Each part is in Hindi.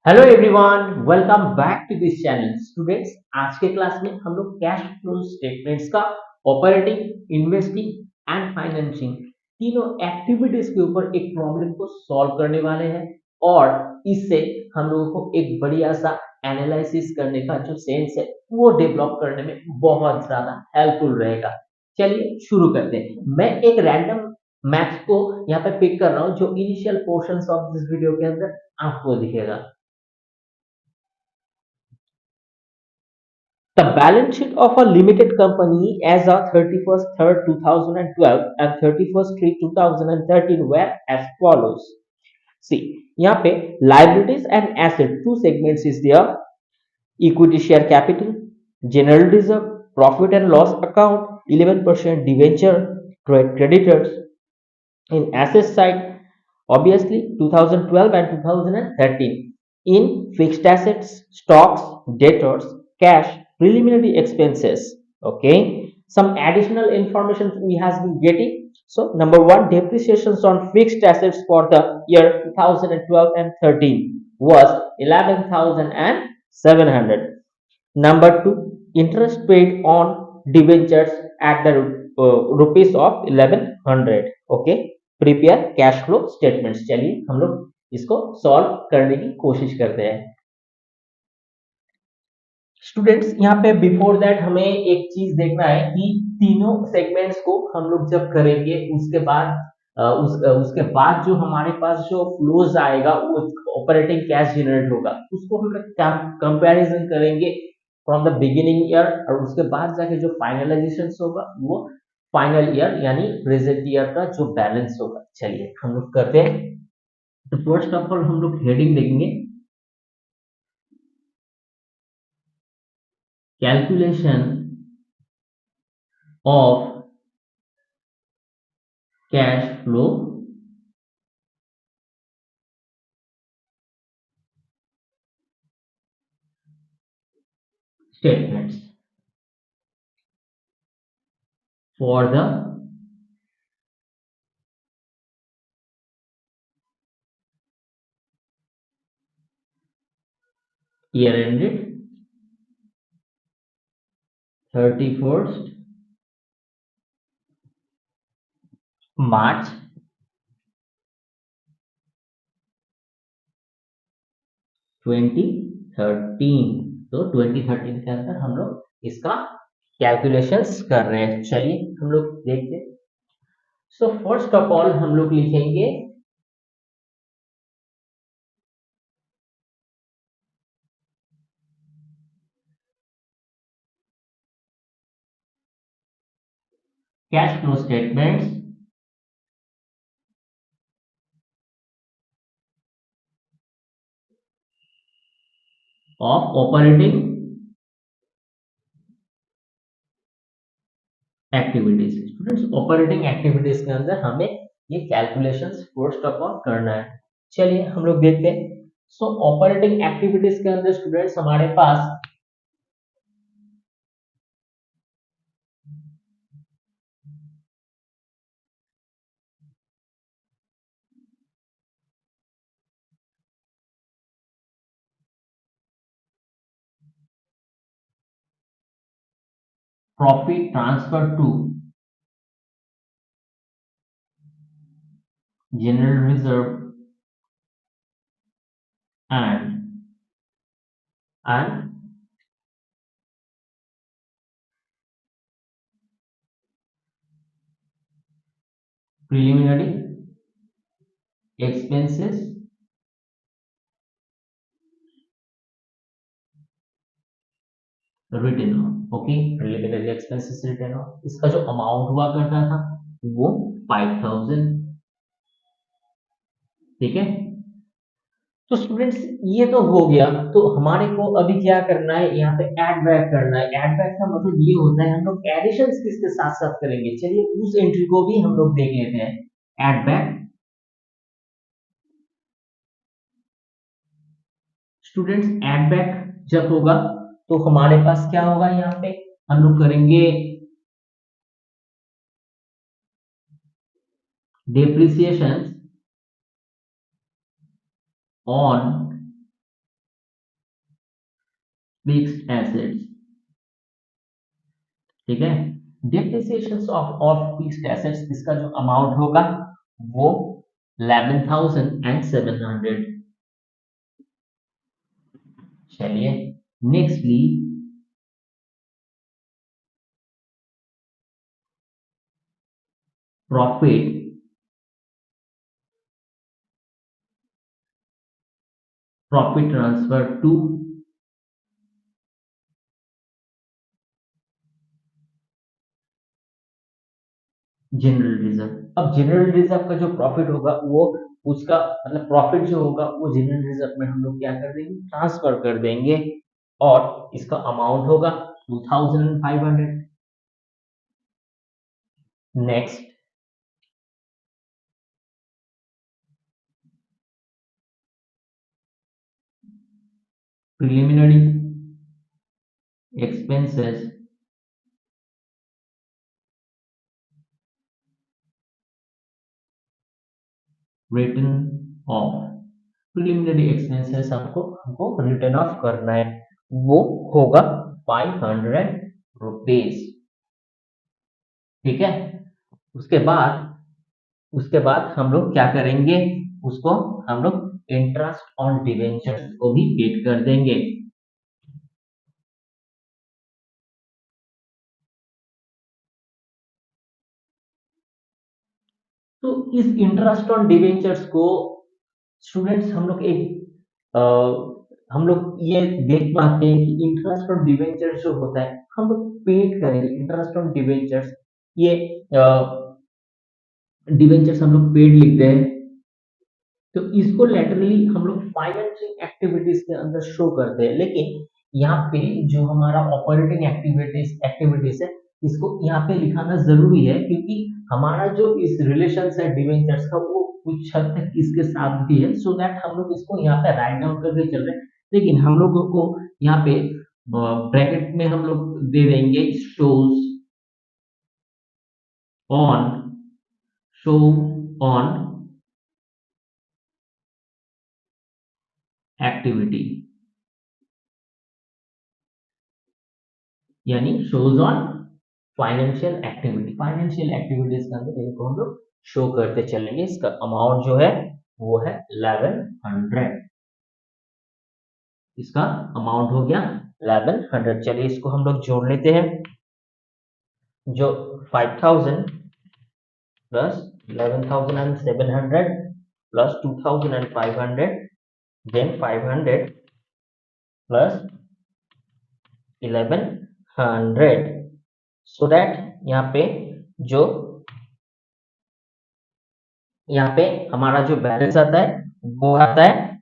Hello everyone, welcome back to this channel. Students, आज के क्लास में हम लोग कैश फ्लो स्टेटमेंट्स का ऑपरेटिंग, इन्वेस्टिंग एंड फाइनेंसिंग तीनों एक्टिविटीज के ऊपर एक प्रॉब्लम को सॉल्व करने वाले हैं और इससे हम लोगों को एक बढ़िया सा एनालिसिस करने का जो सेंस है वो डेवलप करने में बहुत ज्यादा हेल्पफुल रहेगा। चलिए शुरू करते हैं। मैं एक रैंडम मैथ्स को यहाँ पे पिक कर रहा हूँ जो initial portions of this video के अंदर आपको दिखेगा। The balance sheet of a limited company as of 31st 3rd 2012 and 31st 3 2013 were as follows. See, यहाँ पे liabilities and assets two segments is there: equity share capital, general reserve, profit and loss account, 11% debenture, trade creditors. In asset side, obviously 2012 and 2013. In fixed assets, stocks, debtors, cash, preliminary expenses. Okay, some additional information we has been getting. So number one, depreciations on fixed assets for the year 2012 and 13 was 11,700. Number two, interest paid on debentures at the rupees of 1100. Okay, prepare cash flow statements. चलिए हम लोग इसको सॉल्व करने की कोशिश करते हैं। स्टूडेंट्स, यहाँ पे बिफोर दैट हमें एक चीज देखना है कि तीनों सेगमेंट्स को हम लोग जब करेंगे उसके बाद उसके बाद जो हमारे पास जो फ्लोज आएगा वो ऑपरेटिंग कैश जनरेट होगा, उसको हम क्या कंपैरिजन करेंगे फ्रॉम द बिगिनिंग ईयर और उसके बाद जाके जो फाइनलाइजेशन होगा वो फाइनल ईयर यानी प्रेजेंट ईयर का जो बैलेंस होगा। चलिए हम लोग करते हैं। तो फर्स्ट ऑफ ऑल हम लोग हेडिंग देखेंगे, calculation of cash flow statements for the year ended 31st March 2013। तो 2013 के अंदर हम लोग इसका कैलकुलेशंस कर रहे हैं। चलिए हम लोग देखते हैं। सो फर्स्ट ऑफ ऑल हम लोग लिखेंगे cash flow statements of operating activities. Students, operating activities के अंदर हमें ये कैलकुलेशंस फर्स्ट ऑफ ऑल करना है। चलिए हम लोग देखते हैं। सो ऑपरेटिंग एक्टिविटीज के अंदर स्टूडेंट्स हमारे पास profit transfer to general reserve and preliminary expenses written off। Okay, preliminary expenses written off, इसका जो अमाउंट हुआ करता था वो 5000। ठीक है। तो स्टूडेंट्स ये तो हो गया। तो हमारे को अभी क्या करना है, यहाँ पे ऐड बैक करना है। ऐड बैक का मतलब ये होता है हम लोग एडिशंस किसके साथ साथ करेंगे। चलिए उस एंट्री को भी हम लोग देख लेते हैं। Add back students, add back जब होगा तो हमारे पास क्या होगा, यहाँ पे हम लोग करेंगे depreciations on फिक्स्ड एसेट्स, ठीक है। डेप्रिसिएशन ऑफ फिक्स्ड एसेट्स, इसका जो अमाउंट होगा वो 11,700। चलिए, nextly profit profit transfer to general reserve. अब जनरल रिजर्व का जो प्रॉफिट होगा वो, उसका मतलब प्रॉफिट जो होगा वो जनरल रिजर्व में हम लोग क्या कर देंगे, ट्रांसफर कर देंगे, और इसका अमाउंट होगा 2,500। Next, preliminary expenses written off. Preliminary expenses हमको हमको रिटर्न ऑफ करना है, वो होगा 500 रुपीज, ठीक है। उसके बाद उसके बाद हम लोग क्या करेंगे, उसको हम लोग इंटरेस्ट ऑन डिवेंचर को भी पेड कर देंगे। तो इस इंटरेस्ट ऑन डिवेंचर्स को स्टूडेंट्स हम लोग अ, हम लोग ये देख पाते हैं कि इंटरेस्ट ऑन डिवेंचर्स जो होता है हम लोग पेड करेंगे। इंटरेस्ट ऑन डिवेंचर्स, ये डिवेंचर्स हम लोग पेड लिखते हैं, तो इसको लेटरली हम लोग फाइनेंसिंग एक्टिविटीज के अंदर शो करते हैं, लेकिन यहाँ पे जो हमारा ऑपरेटिंग एक्टिविटीज एक्टिविटीज है, इसको यहाँ पे लिखाना जरूरी है, क्योंकि हमारा जो इस रिलेशन है डिवेंचर्स का वो कुछ हद तक इसके साथ भी है, सो दैट हम लोग इसको यहाँ पे राइट डाउन करके चल रहे हैं। लेकिन हम लोगों को यहाँ पे ब्रैकेट में हम लोग दे देंगे shows on, show on activity, यानी शोज ऑन फाइनेंशियल एक्टिविटीज के अंदर इनको हम लोग शो करते चलेंगे। इसका अमाउंट जो है वो है 1100, इसका अमाउंट हो गया 1100। चलिए इसको हम लोग जोड़ लेते हैं, जो 5,000 plus 11,700 plus 2,500, then 500 plus 1100, so that यहाँ पे जो यहाँ पे हमारा जो बैलेंस आता है वो आता है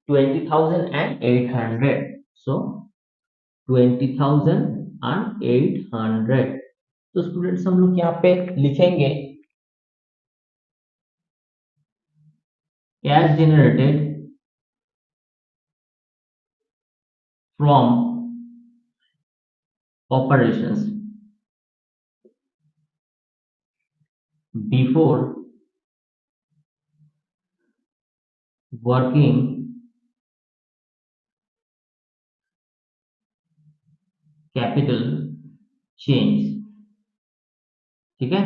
20,800। सो 20,800, तो स्टूडेंट्स हम लोग यहाँ पे लिखेंगे cash generated from operations before working capital change, ठीक है।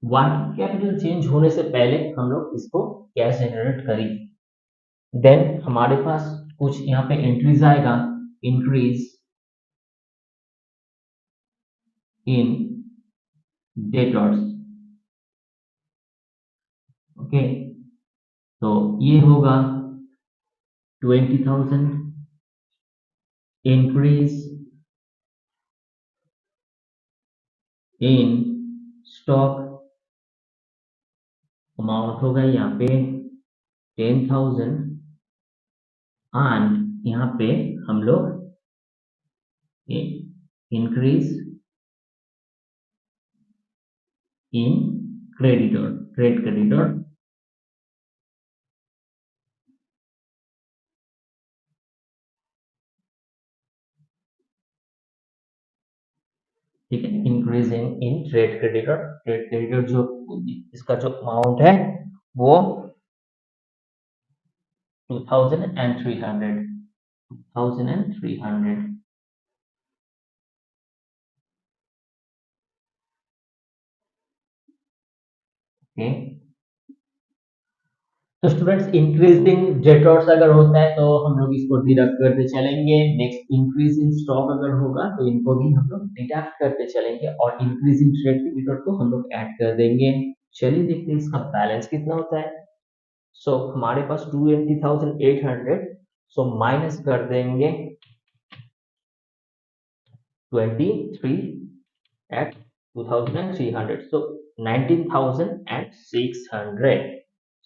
वर्किंग कैपिटल चेंज होने से पहले हम लोग इसको कैश जनरेट करें। देन हमारे पास कुछ यहाँ पे एंट्रीज आएगा, इंक्रीज इन डेटर्स, ओके। तो ये होगा 20,000, इंक्रीज इन स्टॉक, अमाउंट होगा यहाँ पे 10,000, एंड यहाँ पे हम लोग increase in creditor, trade creditor, ठीक है। इंक्रीज इन ट्रेड क्रेडिटर जो इसका जो अमाउंट है वो 2,300, 2300. ओके, तो स्टूडेंट्स इंक्रीजिंग डेटर्स अगर होता है तो हम लोग इसको डिडक्ट करते चलेंगे। नेक्स्ट इंक्रीज इन स्टॉक अगर होगा तो इनको भी हम लोग डिडक्ट करते चलेंगे और इंक्रीज इन ट्रेड क्रेडिटर को हम लोग ऐड कर देंगे। चलिए देखते हैं इसका बैलेंस कितना होता है। सो हमारे पास 20,800, सो माइनस कर देंगे 23 at 2,300, so 19,600।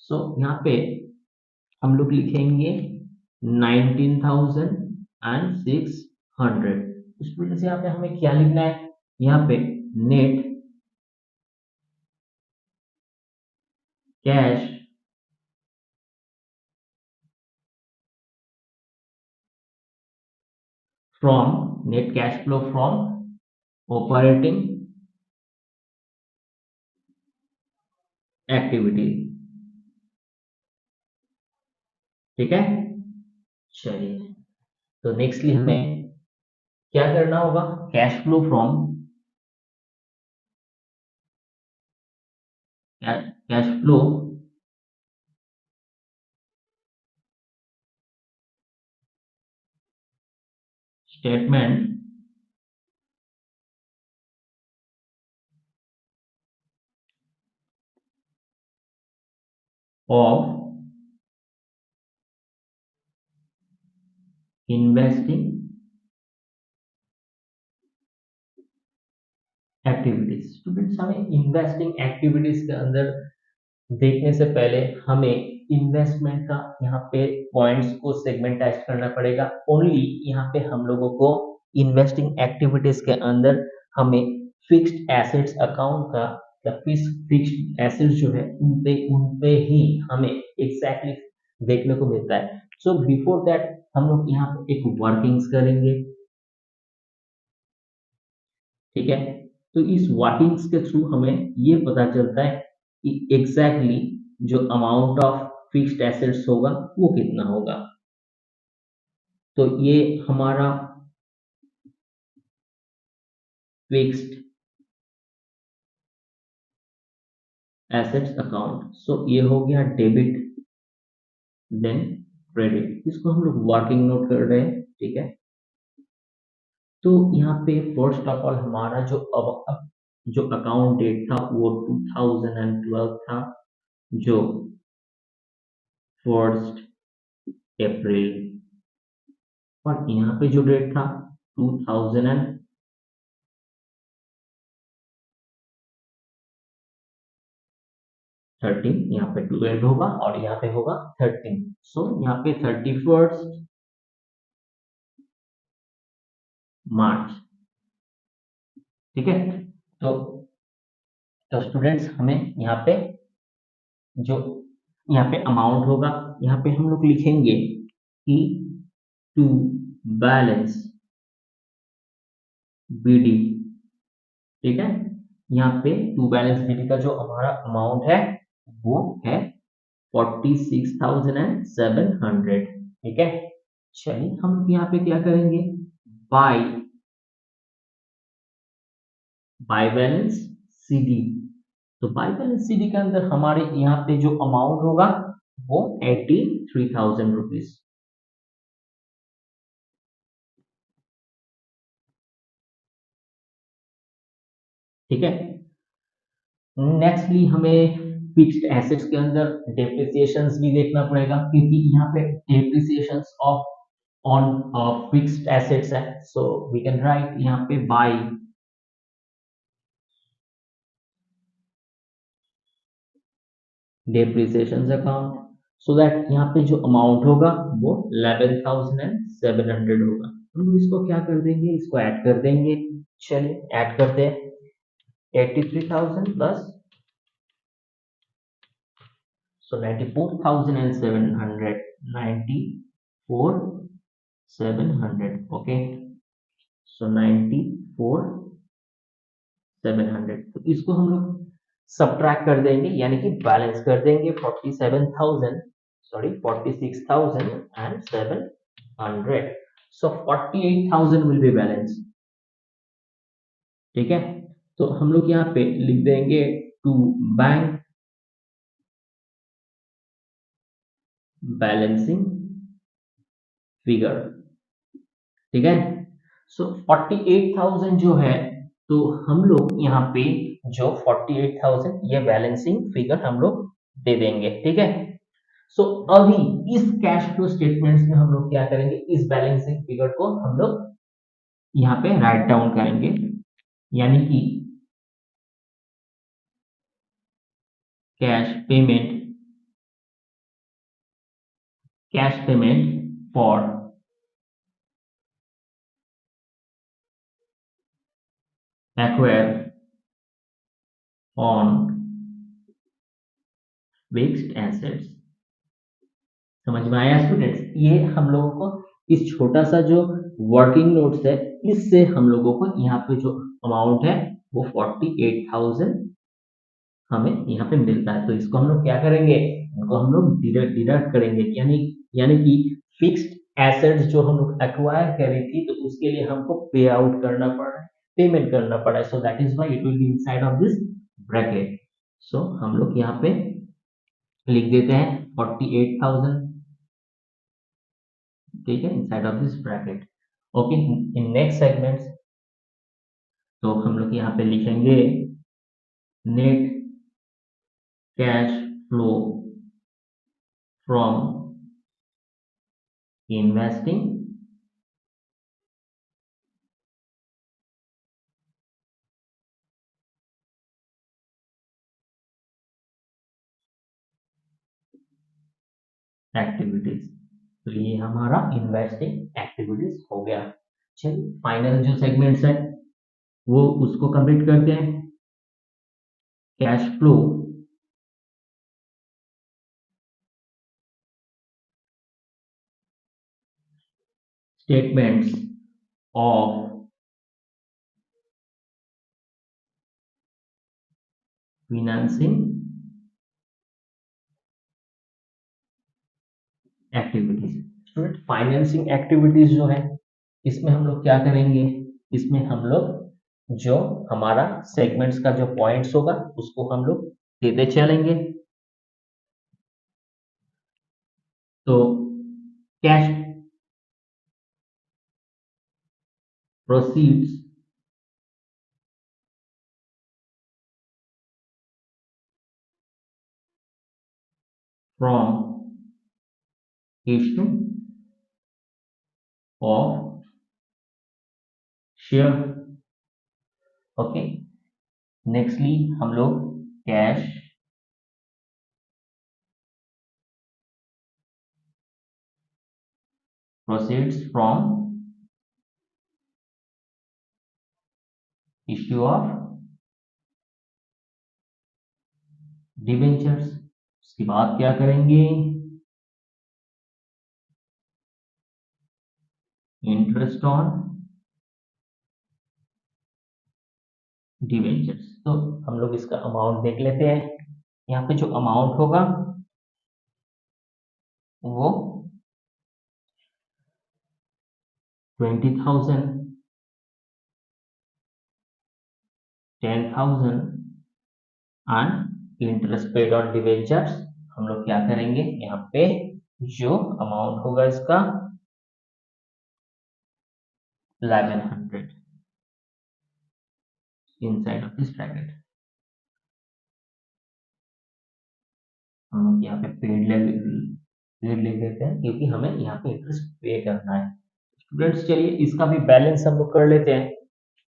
सो यहाँ पे हम लोग लिखेंगे 19,600। स्टूडेंट्स यहाँ पे हमें क्या लिखना है, यहाँ पे net cash from, net cash flow from operating activity. ठीक है, चलिए तो नेक्स्टली हमें क्या करना होगा, cash flow from, cash flow statement of investing activities. Students हमें इन्वेस्टिंग एक्टिविटीज के अंदर देखने से पहले हमें इन्वेस्टमेंट का यहाँ पे पॉइंट्स को सेगमेंटाइज करना पड़ेगा। ओनली यहाँ पे हम लोगों को इन्वेस्टिंग एक्टिविटीज के अंदर हमें फिक्स्ड एसेट्स अकाउंट का या फिक्स्ड एसेट्स जो है उन पे ही हमें एग्जैक्टली देखने को मिलता है। सो बिफोर दैट हम लोग यहाँ पे एक वर्किंग्स करेंगे। ठीक है, तो इस वर्किंग्स के थ्रू हमें ये पता चलता है कि एग्जैक्टली जो अमाउंट ऑफ फिक्स्ड एसेट्स होगा वो कितना होगा। तो ये हमारा फिक्स्ड एसेट्स अकाउंट, सो ये हो गया डेबिट देन क्रेडिट, इसको हम लोग वर्किंग नोट कर रहे हैं। ठीक है, तो यहाँ पे फर्स्ट ऑफ ऑल हमारा जो अकाउंट डेट था वो 2012 था, जो 1 अप्रैल, और यहाँ पे जो डेट था 2013, यहाँ पे 12 होगा और यहाँ पे होगा 13। सो यहाँ पे 31 मार्च। ठीक है, तो स्टूडेंट्स हमें यहाँ पे जो यहाँ पे अमाउंट होगा, यहाँ पे हम लोग लिखेंगे कि टू बैलेंस बीडी। ठीक है, यहाँ पे टू बैलेंस बीडी का जो हमारा अमाउंट है वो है 46,700। ठीक है, चलिए हम यहाँ पे क्या करेंगे, बाय बाय बैलेंस सीडी। तो बाय बैलेंस सीडी के अंदर हमारे यहाँ पे जो अमाउंट होगा वो 83,000 रुपीज। ठीक है, नेक्स्टली हमें फिक्स्ड एसेट्स के अंदर डेप्रिसिएशंस भी देखना पड़ेगा, क्योंकि यहाँ पे depreciations off on fixed assets है। सो वी कैन राइट यहाँ पे by depreciations account, so that यहाँ पे जो अमाउंट होगा वो 11,700 होगा। हम लोग इसको क्या कर देंगे, इसको ऐड कर देंगे। चलिए ऐड करते हैं, 83,000 प्लस, so 94,700, 94,700। okay, so 94,700, तो इसको हम लोग सब्ट्रैक्ट कर देंगे, यानी कि बैलेंस कर देंगे 47,000, sorry 46,007 100, so 48,000 will be balance. ठीक है, तो हम लोग यहाँ पे लिख देंगे टू बैंक बैलेंसिंग फिगर। ठीक है, सो 48,000 जो है, तो हम लोग यहाँ पे जो 48,000 ये बैलेंसिंग फिगर हम लोग दे देंगे। ठीक है, सो अभी इस कैश फ्लो स्टेटमेंट्स में हम लोग क्या करेंगे, इस बैलेंसिंग फिगर को हम लोग यहाँ पे राइट डाउन करेंगे, यानी कि cash payment, cash payment for acquire on fixed assets. समझ में आया स्टूडेंट्स? ये हम लोगों को इस छोटा सा जो वर्किंग नोट्स है, इससे हम लोगों को यहाँ पे जो अमाउंट है वो 48,000 हमें यहाँ पे मिलता है। तो इसको हम लोग क्या करेंगे, इनको हम लोग डिडक्ट करेंगे, यानी यानी कि फिक्स्ड एसेट्स जो हम लोग एक्वायर करी थी, तो उसके लिए हमको पे आउट करना पड़ा है, पेमेंट करना पड़ा है, so that is why it will be inside of this bracket. So हम लोग यहाँ पे लिख देते हैं 48,000। ठीक है, inside of this bracket. Okay, in next segments तो हम लोग यहाँ पे लिखेंगे net cash flow from investing activities. तो ये हमारा इन्वेस्टिंग एक्टिविटीज हो गया। चलिए फाइनल जो सेगमेंट्स है वो उसको कंप्लीट करते हैं। Cash flow statements of financing activities. Student financing activities जो है, इसमें हम लोग क्या करेंगे, इसमें हम लोग जो हमारा सेगमेंट्स का जो पॉइंट्स होगा उसको हम लोग देते चलेंगे। तो cash proceeds from issue of share. Okay, nextly हम लोग cash proceeds from issue of debentures. उसके बाद क्या करेंगे, इंटरेस्ट ऑन डिबेंचर्स। तो हम लोग इसका अमाउंट देख लेते हैं। यहाँ पे जो अमाउंट होगा वो 20,000, 10,000 and interest paid on debentures. हम लोग क्या करेंगे, यहाँ पे जो अमाउंट होगा इसका 1100 इनसाइड ऑफ दिस ब्रैकेट। हम लोग यहाँ पे पेड ले लेते हैं, क्योंकि हमें यहाँ पे इंटरेस्ट पे करना है। स्टूडेंट्स चलिए इसका भी बैलेंस हम लोग कर लेते हैं।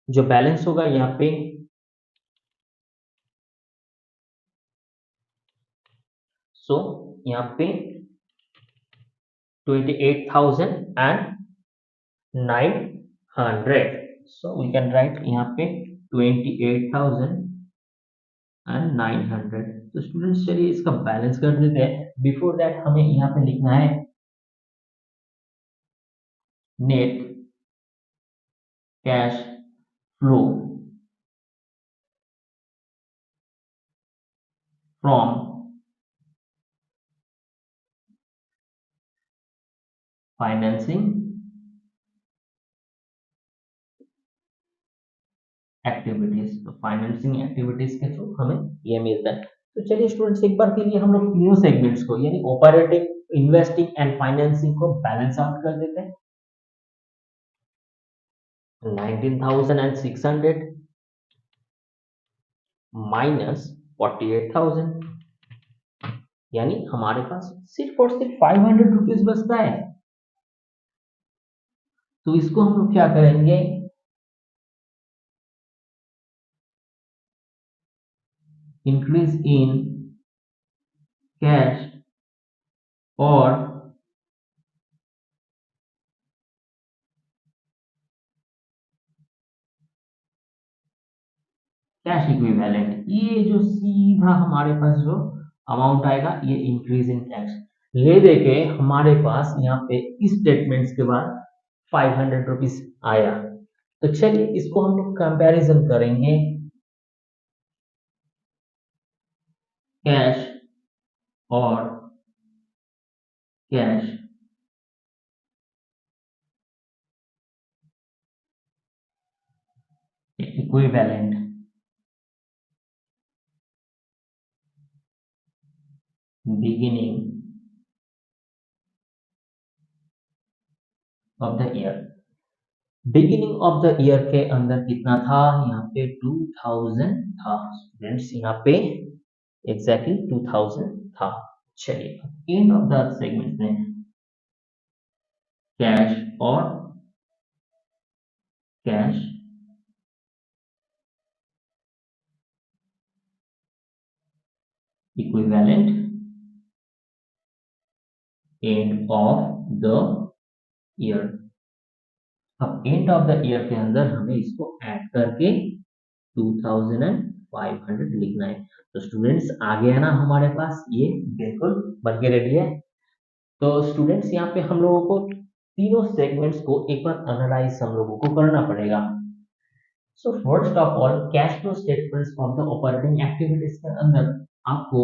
जो बैलेंस होगा यहाँ पे, सो यहाँ पे 28,900, so we can write यहाँ पे 28,900। तो स्टूडेंट्स चलिए इसका बैलेंस कर देते हैं। बिफोर दैट हमें यहाँ पे लिखना है net cash flow from financing activities, तो फाइनेंसिंग एक्टिविटीज के थ्रू हमें ये मिलता है। तो चलिए स्टूडेंट्स, एक बार के लिए हम लोग तीनों सेगमेंट्स को यानी ऑपरेटिंग, इन्वेस्टिंग एंड फाइनेंसिंग को बैलेंस आउट कर देते हैं। 19,600 माइनस 48,000, यानी हमारे पास सिर्फ और सिर्फ 500 रुपीज बचता है। तो इसको हम लोग क्या करेंगे, इंक्रीज इन कैश और कैश इक्विवेलेंट, ये जो सीधा हमारे पास जो अमाउंट आएगा ये इंक्रीज इन कैश ले देके हमारे पास यहाँ पे इस स्टेटमेंट्स के बाद 500 रुपीज आया। तो चलिए इसको हम लोग कंपैरिजन करेंगे, कैश और cash equivalent. Beginning of the year, beginning of the year के अंदर कितना था, यहाँ पे 2000 था स्टूडेंट्स, यहाँ पे एग्जैक्टली 2000 था। चलिए एंड ऑफ द सेगमेंट में कैश और cash equivalent end of the year. अब एंड ऑफ द ईयर के अंदर हमें इसको ऐड करके 2500 लिखना है। तो स्टूडेंट्स आ गया ना हमारे पास, ये बिल्कुल बन के रेडी है। तो स्टूडेंट्स यहाँ पे हम लोगों को तीनों सेगमेंट्स को एक बार एनालाइज हम लोगों को करना पड़ेगा। So first of all cash flow statements from the operating activities के अंदर आपको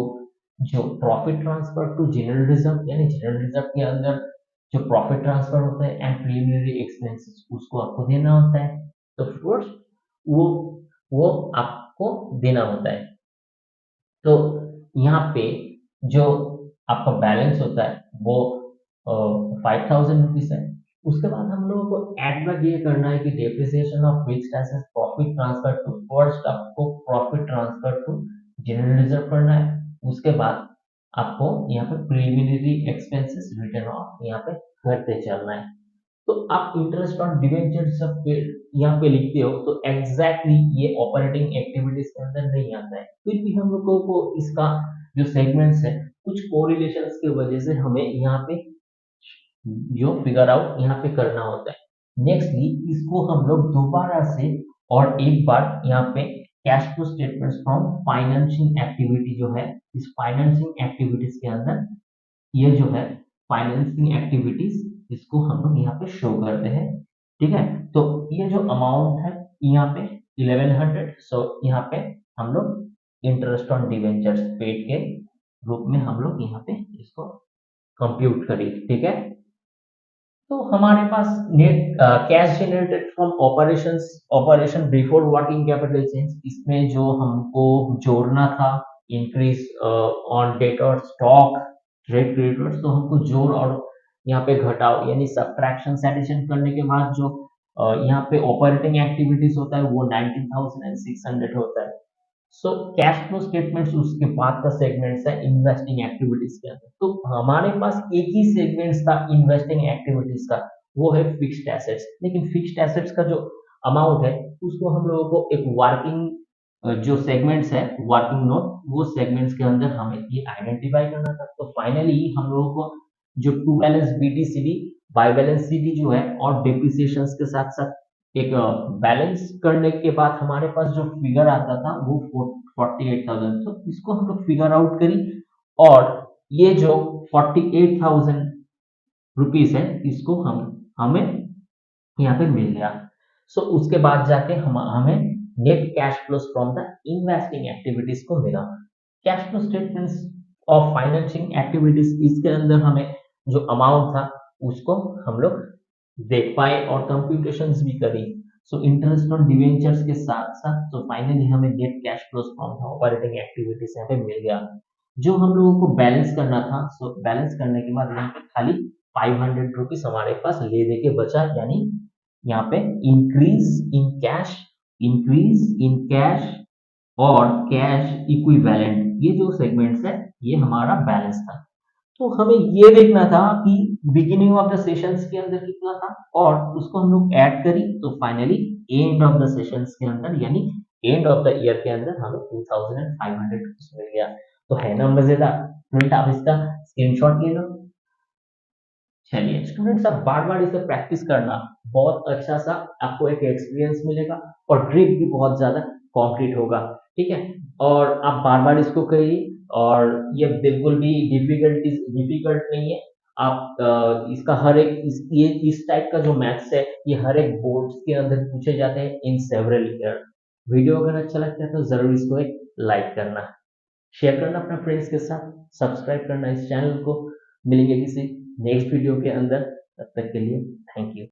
जो profit transfer to general reserve, यानी जनरल रिजर्व के अंदर जो प्रॉफिट ट्रांसफर होता है एंड प्रीलिमिनरी एक्सपेंसेस उसको आपको देना होता है। तो फर्स्ट वो वो आपको देना होता है। तो यहाँ पे जो आपका बैलेंस होता है वो 5,000 रुपीज है। उसके बाद हम लोगों को एड बैक ये करना है कि depreciation of fixed assets profit transfer to, first आपको profit transfer to general reserve करना है। उसके बाद आपको यहाँ पे प्रीलिमिनरी एक्सपेंसेस रिटर्न ऑफ यहाँ पे करते चलना है। तो आप इंटरेस्ट ऑन डिवेंचर सब पे यहाँ पे लिखते हो तो एग्जैक्टली ये ऑपरेटिंग एक्टिविटीज के अंदर नहीं आता है, फिर भी हम लोगों को इसका जो सेगमेंट्स है कुछ कोरिलेशंस की वजह से हमें यहाँ पे जो फिगर आउट यहाँ पे करना होता है। नेक्स्टली इसको हम लोग दोबारा से और एक बार यहाँ पे cash flow statements from financing activity जो है, इस फाइनेंसिंग एक्टिविटीज के अंदर ये जो है फाइनेंसिंग एक्टिविटीज, इसको हम लोग यहाँ पे शो करते हैं। ठीक है, तो ये जो अमाउंट है यहाँ पे 1100, सो यहाँ पे हम लोग इंटरेस्ट ऑन डिवेंचर्स पेड के रूप में हम लोग यहाँ पे इसको कंप्यूट करें। ठीक है, तो हमारे पास net cash generated from operations, operation before working capital change, इसमें जो हमको जोड़ना था इंक्रीज ऑन डेट और स्टॉक ट्रेड क्रेडिटर्स, तो हमको जोड़ और यहाँ पे घटाव यानी सब्ट्रैक्शन एडिशन करने के बाद जो यहाँ पे ऑपरेटिंग एक्टिविटीज होता है वो 19,600 होता है। सो कैश फ्लो स्टेटमेंट्स उसके बाद का सेगमेंट्स है इन्वेस्टिंग एक्टिविटीज के अंदर। तो हमारे पास एक ही सेगमेंट्स था इन्वेस्टिंग एक्टिविटीज का, वो है फिक्स्ड एसेट्स। लेकिन फिक्स्ड एसेट्स का जो अमाउंट है उसको हम लोगों को एक वर्किंग जो सेगमेंट्स है वर्किंग नोट, वो सेगमेंट्स के अंदर हमें ये आइडेंटिफाई करना था। तो फाइनली हम लोगों को जो to balance BTCD by balance CD जो है और डेप्रिसिएशंस के साथ साथ एक बैलेंस करने के बाद हमारे पास जो फिगर आता था वो 48,000, तो इसको हम लोग फिगर आउट करी और ये जो 48,000 रुपीज है इसको हम हमें यहाँ पे मिल गया। सो उसके बाद जाके हम हमें net cash flows from the investing activities को मिला। Cash flow statements of financing activities, इसके अंदर हमें जो अमाउंट था उसको हम लोग देख पाए और कंप्यूटेशंस भी करी। सो इंटरेस्ट ऑन डिवेंचर्स के साथ साथ तो फाइनली हमें net cash flows from operating activities यहाँ पे मिल गया। जो हम लोगों को बैलेंस करना था, सो बैलेंस करने के बाद यहाँ पे खाली 500 रुपीज हमारे पास ले दे के बचा, यानी यहाँ पे increase in cash, increase in cash और कैश इक्विवेलेंट, ये जो सेगमेंट्स है ये हमारा बैलेंस था। तो हमें ये देखना था कि बिगिनिंग ऑफ द सेशंस के अंदर कितना था और उसको हम लोग ऐड करी, तो finally end of the sessions के अंदर यानी एंड ऑफ द ईयर के अंदर हमें 2500 रुपीज मिल गया। तो है ना मजेदार। स्टूडेंट आप इसका स्क्रीनशॉट ले लो। चलिए स्टूडेंट्स, आप बार बार इसे प्रैक्टिस करना, बहुत अच्छा सा आपको एक एक्सपीरियंस मिलेगा और ट्रिक भी बहुत ज्यादा कॉन्क्रीट होगा। ठीक है, और आप बार बार इसको करिए और ये बिल्कुल भी डिफिकल्ट नहीं है। आप इसका हर एक ये इस टाइप का जो मैथ्स है ये हर एक बोर्ड्स के अंदर पूछे जाते हैं इन सेवरल ईयर। वीडियो अगर अच्छा लगता है तो जरूर इसको एक लाइक करना, शेयर करना अपने फ्रेंड्स के साथ, सब्सक्राइब करना इस चैनल को। मिलेंगे किसी नेक्स्ट वीडियो के अंदर, तब तक के लिए थैंक यू।